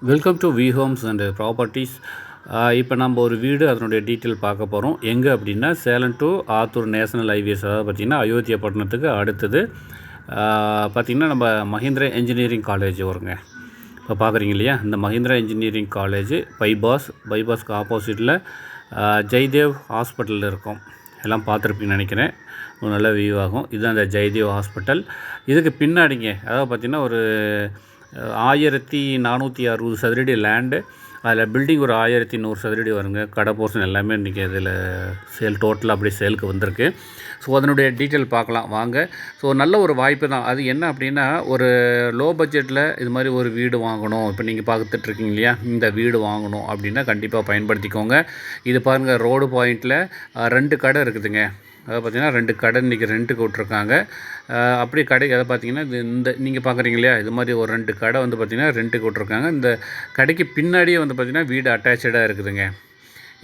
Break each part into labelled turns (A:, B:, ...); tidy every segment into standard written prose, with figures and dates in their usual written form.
A: Welcome to V homes and properties. இப்போ நம்ம ஒரு வீடு அதனுடைய டீட்டெயில் பார்க்க போகிறோம். எங்கே அப்படின்னா Salem to Attur national highways, அதாவது பார்த்திங்கன்னா அயோத்தியாப்பட்டினத்துக்கு அடுத்தது பார்த்திங்கன்னா நம்ம மஹிந்திரா இன்ஜினியரிங் காலேஜ் வருங்க. இப்போ பார்க்குறீங்க இல்லையா, இந்த மஹிந்திரா இன்ஜினியரிங் காலேஜ் பைபாஸ்க்கு ஆப்போசிட்டில் ஜெய்தேவ் ஹாஸ்பிட்டல் இருக்கும். எல்லாம் பார்த்துருப்பீங்கன்னு நினைக்கிறேன். ஒரு நல்ல வியூ ஆகும். இதுதான் அந்த ஜெய்தேவ் ஹாஸ்பிட்டல். இதுக்கு பின்னாடிங்க அதாவது பார்த்திங்கன்னா ஒரு 1460 சதுரடி லேண்டு, அதில் பில்டிங் ஒரு 1100 சதுரடி வருங்க. கடை போர்ஷன் எல்லாமே இன்றைக்கி இதில் சேல் டோட்டலாக அப்படியே சேலுக்கு வந்திருக்கு. ஸோ அதனுடைய டீட்டெயில் பார்க்கலாம் வாங்க. ஸோ நல்ல ஒரு வாய்ப்பு தான். அது என்ன அப்படின்னா, ஒரு லோ பட்ஜெட்டில் இது மாதிரி ஒரு வீடு வாங்கணும், இப்போ நீங்கள் பார்த்துட்ருக்கீங்க இல்லையா, இந்த வீடு வாங்கணும் அப்படின்னா கண்டிப்பாக பயன்படுத்திக்கோங்க. இது பாருங்கள், ரோடு பாயிண்டில் 2 கடை இருக்குதுங்க. அதை பார்த்திங்கன்னா 2 கடை இன்றைக்கி ரெண்ட்டுக்கு விட்ருக்காங்க. அப்படியே கடைக்கு அதை பார்த்திங்கன்னா இந்த நீங்கள் பார்க்குறீங்க இல்லையா, இது மாதிரி ஒரு 2 கடை வந்து பார்த்திங்கன்னா ரெண்ட்டுக்கு விட்ருக்காங்க. இந்த கடைக்கு பின்னாடியே வந்து பார்த்திங்கன்னா வீடு அட்டாச்சாக இருக்குதுங்க.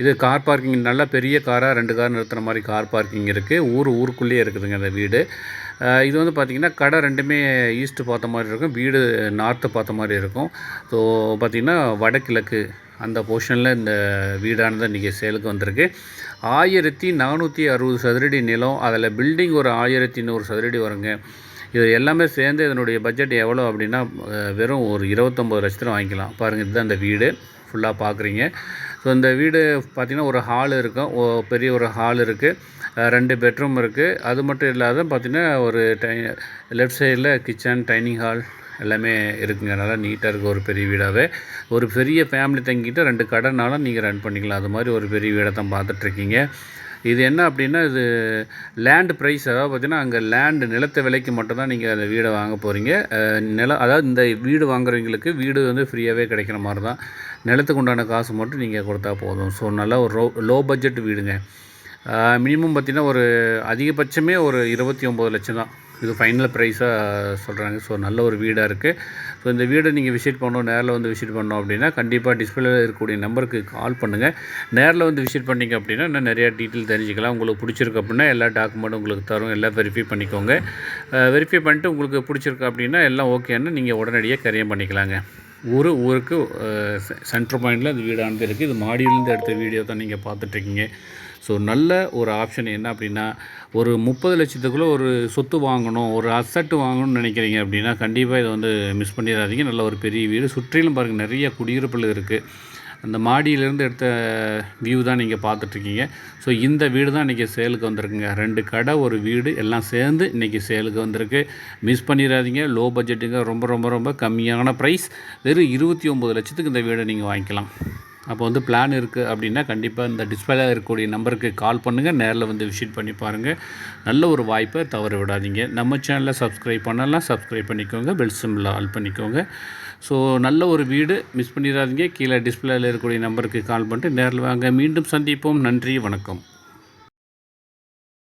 A: இது கார் பார்க்கிங், நல்லா பெரிய காராக 2 கார் நிறுத்துகிற மாதிரி கார் பார்க்கிங் இருக்குது. ஊருக்குள்ளேயே இருக்குதுங்க அந்த வீடு. இது வந்து பார்த்திங்கன்னா கடை ரெண்டுமே ஈஸ்ட்டு பார்த்த மாதிரி இருக்கும், வீடு நார்த்து பார்த்த மாதிரி இருக்கும். ஸோ பார்த்திங்கன்னா வடகிழக்கு அந்த போர்ஷனில் இந்த வீடானது இன்றைக்கி சேலுக்கு வந்திருக்கு. 1460 சதுரடி நிலம், அதில் பில்டிங் ஒரு 1100 சதுரடி வருங்க. இது எல்லாமே சேர்ந்து இதனுடைய பட்ஜெட் எவ்வளோ அப்படின்னா வெறும் ஒரு 29 லட்சத்தில் வாங்கிக்கலாம். பாருங்கள், இதுதான் இந்த வீடு ஃபுல்லாக பார்க்குறீங்க. ஸோ இந்த வீடு பார்த்திங்கன்னா ஒரு ஹால் இருக்கும், பெரிய ஒரு ஹால் இருக்குது, 2 பெட்ரூம் இருக்குது. அது மட்டும் இல்லாத பார்த்திங்கன்னா ஒரு லெஃப்ட் சைடில் கிச்சன், டைனிங் ஹால் எல்லாமே இருக்குங்க. நல்லா நீட்டாக இருக்குது. ஒரு பெரிய வீடாகவே ஒரு பெரிய ஃபேமிலி தங்கிட்டு 2 கடைனாலும் நீங்கள் ரன் பண்ணிக்கலாம். அது மாதிரி ஒரு பெரிய வீடை தான் பார்த்துட்ருக்கீங்க. இது என்ன அப்படின்னா, இது லேண்டு ப்ரைஸ், அதாவது பார்த்திங்கன்னா அங்கே நிலத்தை விலைக்கு மட்டும்தான் நீங்கள் அந்த வீடை வாங்க போகிறீங்க. அதாவது இந்த வீடு வாங்குறவங்களுக்கு வீடு வந்து ஃப்ரீயாகவே கிடைக்கிற மாதிரி தான். நிலத்துக்கு உண்டான காசு மட்டும் நீங்கள் கொடுத்தா போதும். ஸோ நல்லா ஒரு லோ பட்ஜெட் வீடுங்க. மினிமம் பார்த்திங்கன்னா ஒரு அதிகபட்சமே ஒரு 29 லட்சம் தான். இது ஃபைனல் ப்ரைஸாக சொல்கிறாங்க. ஸோ நல்ல ஒரு வீடாக இருக்குது. ஸோ இந்த வீடை நீங்கள் விசிட் பண்ணணும், நேரில் வந்து விசிட் பண்ணோம் அப்படின்னா கண்டிப்பாக டிஸ்பிளேல இருக்கக்கூடிய நம்பருக்கு கால் பண்ணுங்கள். நேரில் வந்து விசிட் பண்ணிங்க அப்படின்னா இன்னும் நிறையா டீட்டெயில் தெரிஞ்சுக்கலாம். உங்களுக்கு பிடிச்சிருக்கு அப்படின்னா எல்லா டாக்குமெண்ட்டும் உங்களுக்கு தரும், எல்லாம் வெரிஃபை பண்ணிக்கோங்க. வெரிஃபை பண்ணிட்டு உங்களுக்கு பிடிச்சிருக்கு அப்படின்னா எல்லாம் ஓகேன்னு நீங்கள் உடனடியாக கரியம் பண்ணிக்கலாங்க. ஊருக்கு சென்டர் பாயிண்டில் இந்த வீடானது இருக்குது. இது மாடியிலேருந்து எடுத்த வீடியோ தான் நீங்கள் பார்த்துட்ருக்கீங்க. ஸோ நல்ல ஒரு ஆப்ஷன் என்ன அப்படின்னா, ஒரு 30 லட்சத்துக்குள்ளே ஒரு சொத்து வாங்கணும், ஒரு அசட்டு வாங்கணும்னு நினைக்கிறீங்க அப்படின்னா கண்டிப்பாக இதை வந்து மிஸ் பண்ணிடாதீங்க. நல்ல ஒரு பெரிய வீடு, சுற்றிலும் பாருங்கள் நிறைய குடியிருப்புகள் இருக்குது. அந்த மாடியிலேருந்து எடுத்த வியூ தான் நீங்கள் பார்த்துட்ருக்கீங்க. ஸோ இந்த வீடு தான் இன்றைக்கி சேலுக்கு வந்திருக்குங்க. 2 கடை, ஒரு வீடு எல்லாம் சேர்ந்து இன்றைக்கி சேலுக்கு வந்திருக்கு. மிஸ் பண்ணிடாதீங்க. லோ பட்ஜெட்டுங்க, ரொம்ப ரொம்ப ரொம்ப கம்மியான ப்ரைஸ். வெறும் 29 லட்சத்துக்கு இந்த வீடை நீங்கள் வாங்கிக்கலாம். அப்போ வந்து பிளான் இருக்குது அப்படின்னா கண்டிப்பாக இந்த டிஸ்பிளேல இருக்கக்கூடிய நம்பருக்கு கால் பண்ணுங்கள். நேரில் வந்து விசிட் பண்ணி பாருங்கள். நல்ல ஒரு வாய்ப்பை தவற விடாதீங்க. நம்ம சேனலை சப்ஸ்கிரைப் பண்ணலாம், சப்ஸ்கிரைப் பண்ணிக்கோங்க, பெல் சிம்பிளை ஆல் பண்ணிக்கோங்க. ஸோ நல்ல ஒரு வீடு, மிஸ் பண்ணிடாதீங்க. கீழே டிஸ்பிளேல இருக்கக்கூடிய நம்பருக்கு கால் பண்ணிட்டு நேரில் வாங்க. மீண்டும் சந்திப்போம். நன்றி, வணக்கம்.